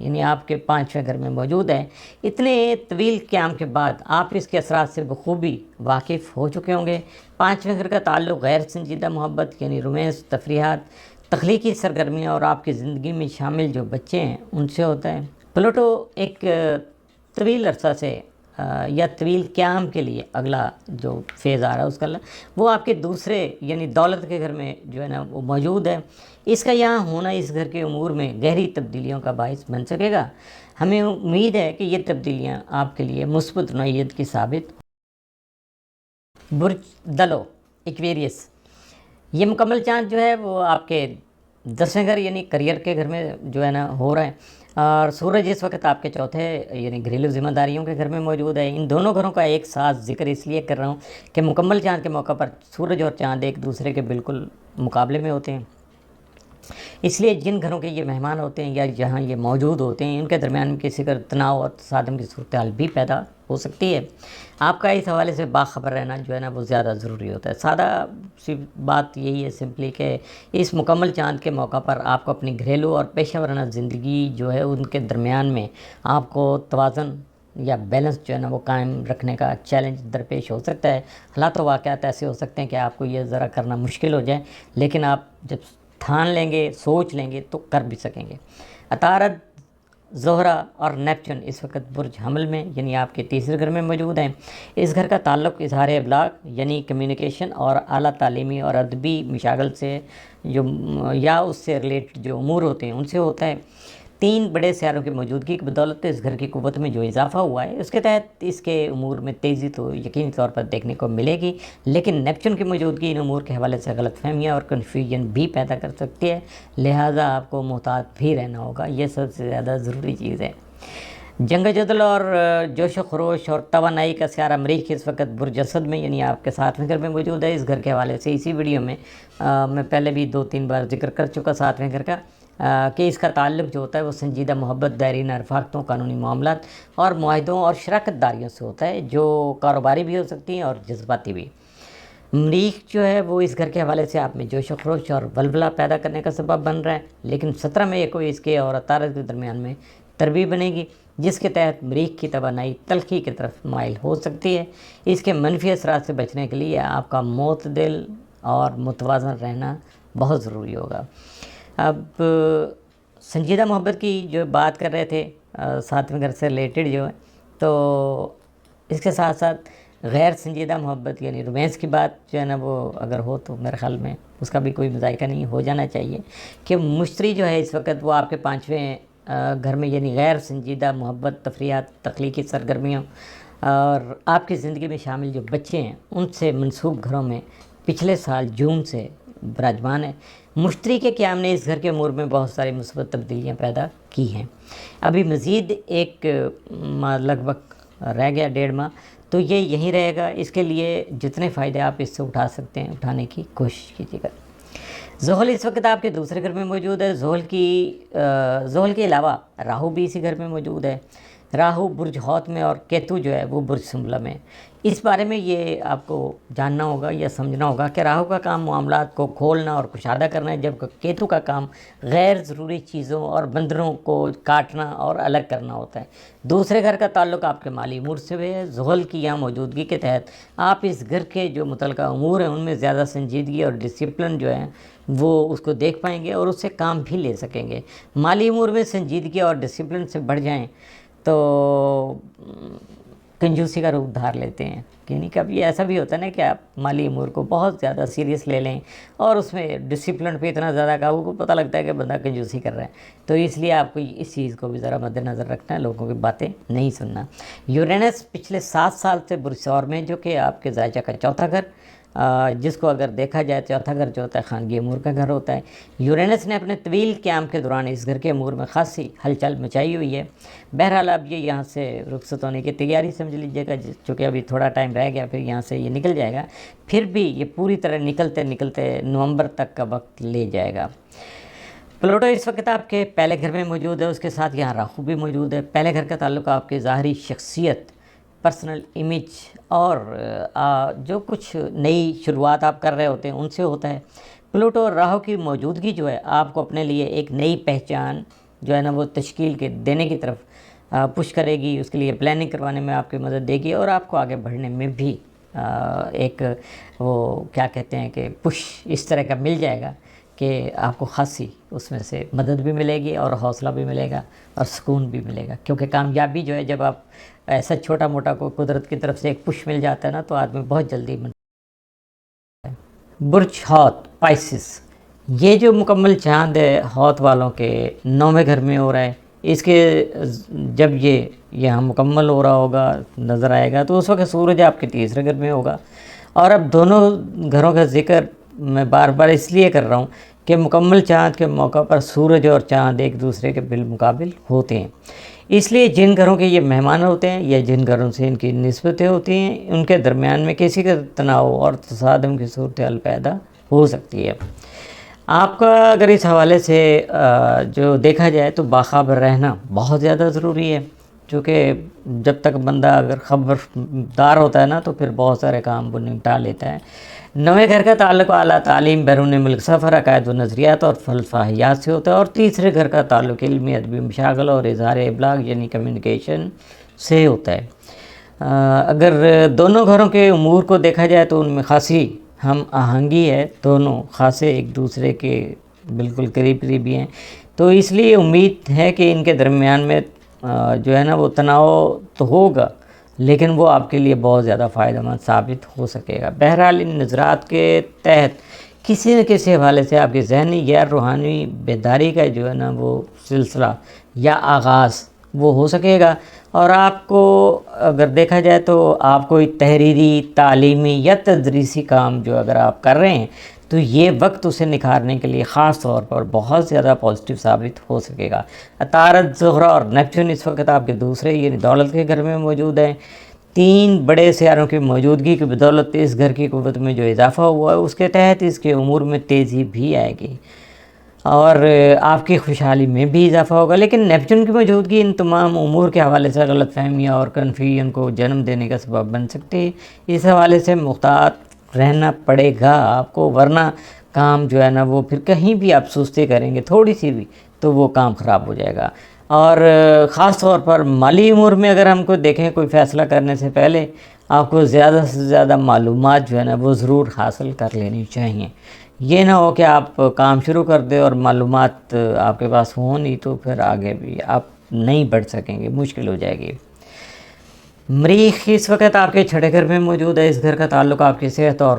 یعنی آپ کے 5ویں گھر میں موجود ہے، اتنے طویل قیام کے بعد آپ اس کے اثرات سے بخوبی واقف ہو چکے ہوں گے۔ 5ویں گھر کا تعلق غیر سنجیدہ محبت یعنی رومانس، تفریحات، تخلیقی سرگرمیاں اور آپ کی زندگی میں شامل جو بچے ہیں ان سے ہوتا ہے۔ پلوٹو ایک طویل عرصہ سے یا طویل قیام کے لیے اگلا جو فیز آ رہا ہے اس کا وہ آپ کے دوسرے یعنی دولت کے گھر میں جو ہے نا وہ موجود ہے۔ اس کا یہاں ہونا اس گھر کے امور میں گہری تبدیلیوں کا باعث بن سکے گا۔ ہمیں امید ہے کہ یہ تبدیلیاں آپ کے لیے مثبت نوعیت کی ثابت۔ برج دلو ایکویریس، یہ مکمل چاند جو ہے وہ آپ کے 10ویں گھر یعنی کریئر کے گھر میں جو ہے نا ہو رہا ہے، اور سورج اس وقت آپ کے چوتھے یعنی گھریلو ذمہ داریوں کے گھر میں موجود ہے۔ ان دونوں گھروں کا ایک ساتھ ذکر اس لیے کر رہا ہوں کہ مکمل چاند کے موقع پر سورج اور چاند ایک دوسرے کے بالکل مقابلے میں ہوتے ہیں، اس لیے جن گھروں کے یہ مہمان ہوتے ہیں یا جہاں یہ موجود ہوتے ہیں ان کے درمیان میں کسی کا تناؤ اور تصادم کی صورتحال بھی پیدا ہو سکتی ہے۔ آپ کا اس حوالے سے باخبر رہنا جو ہے نا وہ زیادہ ضروری ہوتا ہے۔ سادہ سی بات یہی ہے سمپلی کہ اس مکمل چاند کے موقع پر آپ کو اپنی گھریلو اور پیشہ ورانہ زندگی جو ہے ان کے درمیان میں آپ کو توازن یا بیلنس جو ہے نا وہ قائم رکھنے کا چیلنج درپیش ہو سکتا ہے۔ حالات و واقعات ایسے ہو سکتے ہیں کہ آپ کو یہ ذرا کرنا مشکل ہو جائے، لیکن آپ جب ٹھان لیں گے، سوچ لیں گے تو کر بھی سکیں گے۔ عطارد، زہرہ اور نیپچون اس وقت برج حمل میں یعنی آپ کے تیسرے گھر میں موجود ہیں۔ اس گھر کا تعلق اظہار ابلاغ یعنی کمیونیکیشن اور اعلیٰ تعلیمی اور ادبی مشاغل سے جو یا اس سے ریلیٹڈ جو امور ہوتے ہیں ان سے ہوتا ہے۔ 3 بڑے سیاروں کی موجودگی کی بدولت اس گھر کی قوت میں جو اضافہ ہوا ہے اس کے تحت اس کے امور میں تیزی تو یقینی طور پر دیکھنے کو ملے گی، لیکن نیپچون کی موجودگی ان امور کے حوالے سے غلط فہمیاں اور کنفیوژن بھی پیدا کر سکتی ہے، لہٰذا آپ کو محتاط بھی رہنا ہوگا، یہ سب سے زیادہ ضروری چیز ہے۔ جنگ جدل اور جوش و خروش اور توانائی کا سیارہ مریخ اس وقت برج اسد میں یعنی آپ کے 7ویں گھر میں موجود ہے۔ اس گھر کے حوالے سے اسی ویڈیو میں میں پہلے بھی 2-3 بار ذکر کر چکا 7ویں گھر کا کہ اس کا تعلق جو ہوتا ہے وہ سنجیدہ محبت، دائرین رفاقتوں، قانونی معاملات اور معاہدوں اور شراکت داریوں سے ہوتا ہے جو کاروباری بھی ہو سکتی ہیں اور جذباتی بھی۔ مریخ جو ہے وہ اس گھر کے حوالے سے آپ میں جوش و خروش اور ولولہ پیدا کرنے کا سبب بن رہا ہے، لیکن 17 مئی کو اس کے اور عطارد کے درمیان میں تربیت بنے گی جس کے تحت مریخ کی توانائی تلخی کی طرف مائل ہو سکتی ہے۔ اس کے منفی اثرات سے بچنے کے لیے آپ کا معتدل اور متوازن رہنا بہت ضروری ہوگا۔ اب سنجیدہ محبت کی جو بات کر رہے تھے 7ویں گھر سے ریلیٹڈ جو ہے، تو اس کے ساتھ ساتھ غیر سنجیدہ محبت یعنی رومانس کی بات جو ہے نا وہ اگر ہو تو میرے خیال میں اس کا بھی کوئی مذائقہ نہیں ہو جانا چاہیے کہ مشتری جو ہے اس وقت وہ آپ کے 5ویں گھر میں یعنی غیر سنجیدہ محبت، تفریحات، تخلیقی سرگرمیوں اور آپ کی زندگی میں شامل جو بچے ہیں ان سے منسوب گھروں میں پچھلے سال جون سے براجمان ہے۔ مشتری کے قیام نے اس گھر کے امور میں بہت ساری مثبت تبدیلیاں پیدا کی ہیں۔ ابھی مزید ایک لگ بھگ رہ گیا 1.5 ماہ، تو یہ یہیں رہے گا۔ اس کے لیے جتنے فائدے آپ اس سے اٹھا سکتے ہیں اٹھانے کی کوشش کیجیے گا۔ زحل اس وقت آپ کے دوسرے گھر میں موجود ہے۔ زحل کے علاوہ راہو بھی اسی گھر میں موجود ہے۔ راہو برج حوت میں اور کیتو جو ہے وہ برج سنبلہ میں۔ اس بارے میں یہ آپ کو جاننا ہوگا یا سمجھنا ہوگا کہ راہو کا کام معاملات کو کھولنا اور کشادہ کرنا ہے، جبکہ کیتو کا کام غیر ضروری چیزوں اور بندروں کو کاٹنا اور الگ کرنا ہوتا ہے۔ دوسرے گھر کا تعلق آپ کے مالی امور سے ہے۔ زحل کی یہاں موجودگی کے تحت آپ اس گھر کے جو متعلقہ امور ہیں ان میں زیادہ سنجیدگی اور ڈسپلن جو ہے وہ اس کو دیکھ پائیں گے اور اس سے کام بھی لے سکیں گے۔ مالی امور میں سنجیدگی اور ڈسپلن سے بڑھ جائیں تو کنجوسی کا روپ دھار لیتے ہیں، یعنی کبھی ایسا بھی ہوتا ہے نا کہ آپ مالی امور کو بہت زیادہ سیریس لے لیں اور اس میں ڈسپلن پہ اتنا زیادہ قابو کو پتہ لگتا ہے کہ بندہ کنجوسی کر رہا ہے، تو اس لیے آپ کو اس چیز کو بھی ذرا مد نظر رکھنا ہے، لوگوں کی باتیں نہیں سننا۔ یورینس پچھلے 7 سال سے برج ثور میں جو کہ آپ کے ذائچہ کا چوتھا گھر جس کو اگر دیکھا جائے چوتھا گھر جو ہوتا ہے خانگی امور کا گھر ہوتا ہے۔ یورینس نے اپنے طویل قیام کے دوران اس گھر کے امور میں خاصی ہلچل مچائی ہوئی ہے۔ بہرحال اب یہ یہاں سے رخصت ہونے کی تیاری سمجھ لیجیے گا، چونکہ ابھی تھوڑا ٹائم رہ گیا، پھر یہاں سے یہ نکل جائے گا، پھر بھی یہ پوری طرح نکلتے نومبر تک کا وقت لے جائے گا۔ پلوٹو اس وقت آپ کے پہلے گھر میں موجود ہے، اس کے ساتھ یہاں راہو بھی موجود ہے۔ پہلے گھر کا تعلق آپ کے ظاہری شخصیت، پرسنل امیج اور جو کچھ نئی شروعات آپ کر رہے ہوتے ہیں ان سے ہوتا ہے۔ پلوٹو اور راہو کی موجودگی جو ہے آپ کو اپنے لیے ایک نئی پہچان جو ہے نا وہ تشکیل کے دینے کی طرف پش کرے گی، اس کے لیے پلاننگ کروانے میں آپ کی مدد دے گی، اور آپ کو آگے بڑھنے میں بھی ایک وہ کیا کہتے ہیں کہ پش اس طرح کا مل جائے گا کہ آپ کو خاصی اس میں سے مدد بھی ملے گی اور حوصلہ بھی ملے گا اور سکون بھی ملے گا، کیونکہ کامیابی جو ہے جب آپ ایسا چھوٹا موٹا کو قدرت کی طرف سے ایک پش مل جاتا ہے نا تو آدمی بہت جلدی برج ہاتھ پائسس، یہ جو مکمل چاند ہے ہاتھ والوں کے 9ویں گھر میں ہو رہا ہے، اس کے جب یہ یہاں مکمل ہو رہا ہوگا نظر آئے گا تو اس وقت سورج آپ کے تیسرے گھر میں ہوگا۔ اور اب دونوں گھروں کا ذکر میں بار بار اس لیے کر رہا ہوں کہ مکمل چاند کے موقع پر سورج اور چاند ایک دوسرے کے بالمقابل ہوتے ہیں، اس لیے جن گھروں کے یہ مہمان ہوتے ہیں یا جن گھروں سے ان کی نسبتیں ہوتی ہیں ان کے درمیان میں کسی کا تناؤ اور تصادم کی صورتحال پیدا ہو سکتی ہے۔ آپ کا اگر اس حوالے سے جو دیکھا جائے تو باخبر رہنا بہت زیادہ ضروری ہے، چونکہ جب تک بندہ اگر خبردار ہوتا ہے نا تو پھر بہت سارے کام وہ نمٹا لیتا ہے۔ 9ویں گھر کا تعلق اعلیٰ تعلیم، بیرون ملک سفر، عقائد و نظریات اور فلسفیات سے ہوتا ہے، اور تیسرے گھر کا تعلق علمی ادبی مشاغل اور اظہار ابلاغ یعنی کمیونیکیشن سے ہوتا ہے۔ اگر دونوں گھروں کے امور کو دیکھا جائے تو ان میں خاصی ہم آہنگی ہے، دونوں خاصے ایک دوسرے کے بالکل قریبی ہیں، تو اس لیے امید ہے کہ ان کے درمیان میں جو ہے نا وہ تناؤ تو ہوگا لیکن وہ آپ کے لیے بہت زیادہ فائدہ مند ثابت ہو سکے گا۔ بہرحال ان نظرات کے تحت کسی نہ کسی حوالے سے آپ کی ذہنی یا روحانی بیداری کا جو ہے نا وہ سلسلہ یا آغاز وہ ہو سکے گا، اور آپ کو اگر دیکھا جائے تو آپ کوئی تحریری، تعلیمی یا تدریسی کام جو اگر آپ کر رہے ہیں تو یہ وقت اسے نکھارنے کے لیے خاص طور پر بہت زیادہ پازیٹیو ثابت ہو سکے گا۔ عطارد، زہرہ اور نیپچون اس وقت آپ کے دوسرے یعنی دولت کے گھر میں موجود ہیں۔ 3 بڑے سیاروں کی موجودگی کی بدولت اس گھر کی قوت میں جو اضافہ ہوا ہے اس کے تحت اس کے امور میں تیزی بھی آئے گی اور آپ کی خوشحالی میں بھی اضافہ ہوگا، لیکن نیپچون کی موجودگی ان تمام امور کے حوالے سے غلط فہمیاں اور کنفیوژن کو جنم دینے کا سبب بن سکتی ہے۔ اس حوالے سے محتاط رہنا پڑے گا آپ کو، ورنہ کام جو ہے نا وہ پھر کہیں بھی آپ سستی کریں گے تھوڑی سی بھی تو وہ کام خراب ہو جائے گا۔ اور خاص طور پر مالی امور میں اگر ہم کو دیکھیں کوئی فیصلہ کرنے سے پہلے آپ کو زیادہ سے زیادہ معلومات جو ہے نا وہ ضرور حاصل کر لینی چاہیے۔ یہ نہ ہو کہ آپ کام شروع کر دیں اور معلومات آپ کے پاس ہوں نہیں تو پھر آگے بھی آپ نہیں بڑھ سکیں گے، مشکل ہو جائے گی۔ مریخ اس وقت آپ کے 6 گھر میں موجود ہے۔ اس گھر کا تعلق آپ کی صحت اور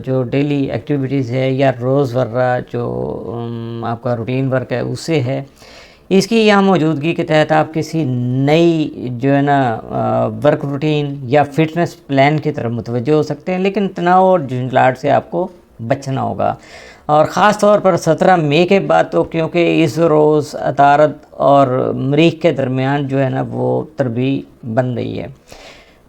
جو ڈیلی ایکٹیویٹیز ہے یا روزمرہ جو آپ کا روٹین ورک ہے اس سے ہے۔ اس کی یہاں موجودگی کے تحت آپ کسی نئی جو ہے نا ورک روٹین یا فٹنس پلان کی طرف متوجہ ہو سکتے ہیں، لیکن تناؤ اور جھنجھلاہٹ سے آپ کو بچنا ہوگا، اور خاص طور پر 17 مئی کے بعد تو، کیونکہ اس روز عطارد اور مریخ کے درمیان جو ہے نا وہ تربی بن رہی ہے۔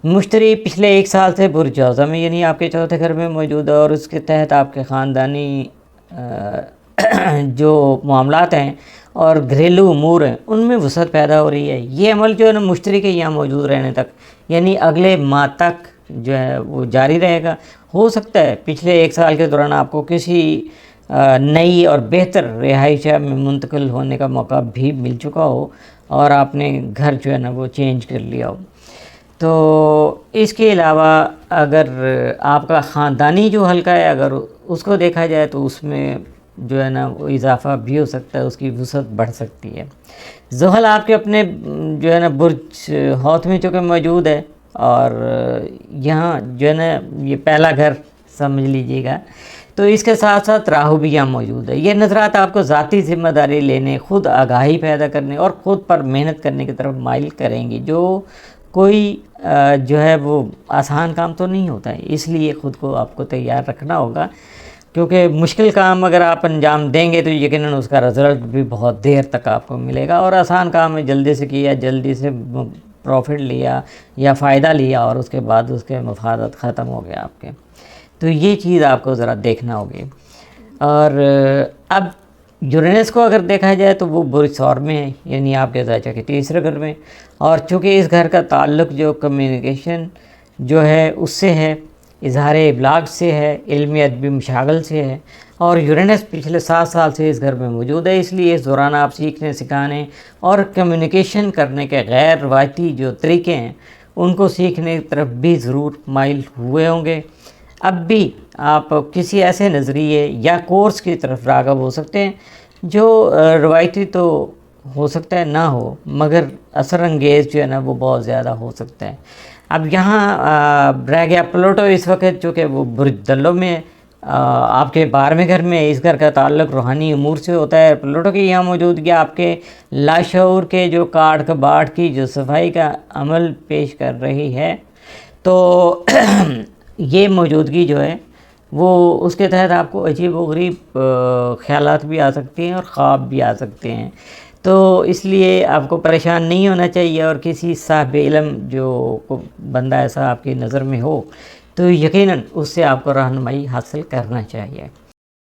مشتری پچھلے 1 سال سے برج جوزہ میں یعنی آپ کے 4تھے گھر میں موجود ہے، اور اس کے تحت آپ کے خاندانی جو معاملات ہیں اور گھریلو امور ہیں ان میں وسعت پیدا ہو رہی ہے۔ یہ عمل جو ہے نا مشتری کے یہاں موجود رہنے تک یعنی اگلے ماہ تک جو ہے وہ جاری رہے گا۔ ہو سکتا ہے پچھلے 1 سال کے دوران آپ کو کسی نئی اور بہتر رہائش میں منتقل ہونے کا موقع بھی مل چکا ہو اور آپ نے گھر جو ہے نا وہ چینج کر لیا ہو۔ تو اس کے علاوہ اگر آپ کا خاندانی جو حلقہ ہے اگر اس کو دیکھا جائے تو اس میں جو ہے نا وہ اضافہ بھی ہو سکتا ہے، اس کی وسعت بڑھ سکتی ہے۔ زحل آپ کے اپنے جو ہے نا برج ہاتھ میں چونکہ موجود ہے، اور یہاں جو ہے نا یہ پہلا گھر سمجھ لیجیے گا، تو اس کے ساتھ ساتھ راہو بھی یہاں موجود ہے۔ یہ نظرات آپ کو ذاتی ذمہ داری لینے، خود آگاہی پیدا کرنے اور خود پر محنت کرنے کی طرف مائل کریں گی، جو کوئی جو ہے وہ آسان کام تو نہیں ہوتا ہے، اس لیے خود کو آپ کو تیار رکھنا ہوگا، کیونکہ مشکل کام اگر آپ انجام دیں گے تو یقیناً اس کا رزلٹ بھی بہت دیر تک آپ کو ملے گا، اور آسان کام ہے جلدی سے کیا، جلدی سے پروفٹ لیا یا فائدہ لیا اور اس کے بعد اس کے مفادات ختم ہو گیا آپ کے، تو یہ چیز آپ کو ذرا دیکھنا ہوگی۔ اور اب یورینس کو اگر دیکھا جائے تو وہ برج ثور میں ہے یعنی آپ کے زائچہ کے تیسرے گھر میں، اور چونکہ اس گھر کا تعلق جو کمیونیکیشن جو ہے اس سے ہے، اظہار ابلاغ سے ہے، علمی ادبی مشاغل سے ہے، اور یورینس پچھلے 7 سال سے اس گھر میں موجود ہے، اس لیے اس دوران آپ سیکھنے سکھانے اور کمیونیکیشن کرنے کے غیر روایتی جو طریقے ہیں ان کو سیکھنے کی طرف بھی ضرور مائل ہوئے ہوں گے۔ اب بھی آپ کسی ایسے نظریے یا کورس کی طرف راغب ہو سکتے ہیں جو روایتی تو ہو سکتا ہے نہ ہو، مگر اثر انگیز جو ہے نا وہ بہت زیادہ ہو سکتا ہے۔ اب یہاں رہ گیا پلوٹو، اس وقت جو کہ وہ برج دلو میں آپ کے 12ویں گھر میں، اس گھر کا تعلق روحانی امور سے ہوتا ہے۔ پلوٹو کی یہاں موجودگی آپ کے لاشعور کے جو کاٹ کباٹ کی جو صفائی کا عمل پیش کر رہی ہے، تو یہ موجودگی جو ہے وہ اس کے تحت آپ کو عجیب و غریب خیالات بھی آ سکتے ہیں اور خواب بھی آ سکتے ہیں، تو اس لیے آپ کو پریشان نہیں ہونا چاہیے، اور کسی صاحب علم جو بندہ ایسا آپ کی نظر میں ہو تو یقیناً اس سے آپ کو رہنمائی حاصل کرنا چاہیے۔